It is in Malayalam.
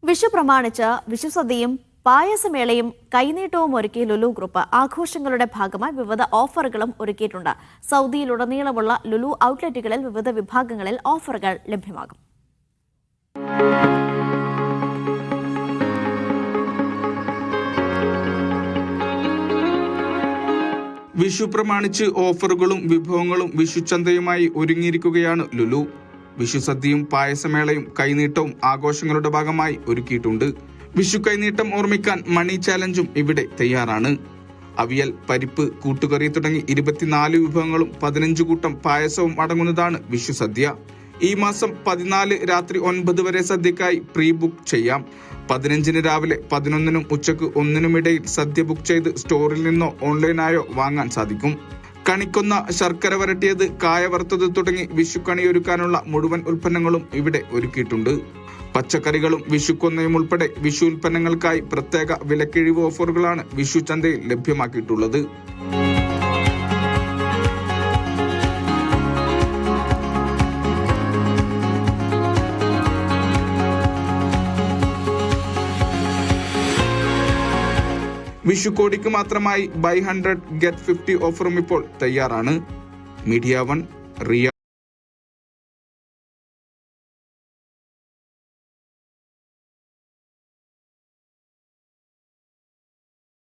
വിഷു പ്രമാണിച്ച് വിഷുസദ്യയും പായസമേളയും കൈനീട്ടവും ഒരുക്കി ലുലു ഗ്രൂപ്പ് ആഘോഷങ്ങളുടെ ഭാഗമായി വിവിധ ഓഫറുകളും ഒരുക്കിയിട്ടുണ്ട്. സൗദിയിലുടനീളമുള്ള ലുലു ഔട്ട്ലെറ്റുകളിൽ വിവിധ വിഭാഗങ്ങളിൽ ഓഫറുകൾ ലഭ്യമാകും. വിഷു പ്രമാണിച്ച് ഓഫറുകളും വിഭവങ്ങളും വിഷുച്ചന്തയുമായി ഒരുങ്ങിയിരിക്കുകയാണ് ലുലു. വിഷുസദ്യയും പായസമേളയും കൈനീട്ടവും ആഘോഷങ്ങളുടെ ഭാഗമായി ഒരുക്കിയിട്ടുണ്ട്. വിഷു കൈനീട്ടം ഓർമ്മിക്കാൻ മണി ചാലഞ്ചും ഇവിടെ തയ്യാറാണ്. അവിയൽ, പരിപ്പ്, കൂട്ടുകറി തുടങ്ങി 24 വിഭവങ്ങളും 15 കൂട്ടം പായസവും അടങ്ങുന്നതാണ് വിഷുസദ്യ. ഈ മാസം 14 രാത്രി 9 വരെ സദ്യക്കായി പ്രീ ബുക്ക് ചെയ്യാം. 15 രാവിലെ 11 ഉച്ചയ്ക്ക് 1 സദ്യ ബുക്ക് ചെയ്ത് സ്റ്റോറിൽ നിന്നോ ഓൺലൈനായോ വാങ്ങാൻ സാധിക്കും. കണിക്കൊന്ന, ശർക്കര വരട്ടിയത്, കായ വറുത്തത് തുടങ്ങി വിഷുക്കണിയൊരുക്കാനുള്ള മുഴുവൻ ഉൽപ്പന്നങ്ങളും ഇവിടെ ഒരുക്കിയിട്ടുണ്ട്. പച്ചക്കറികളും വിഷുക്കൊന്നയും ഉൾപ്പെടെ വിഷു ഉൽപ്പന്നങ്ങൾക്കായി പ്രത്യേക വിലക്കിഴിവ് ഓഫറുകളാണ് വിഷു ചന്തയിൽ ലഭ്യമാക്കിയിട്ടുള്ളത്. വിഷുക്കോടിക്ക് മാത്രമായി ബൈ 100 ഗെറ്റ് 50 ഓഫറും ഇപ്പോൾ തയ്യാറാണ്. മീഡിയ 1 റിയ.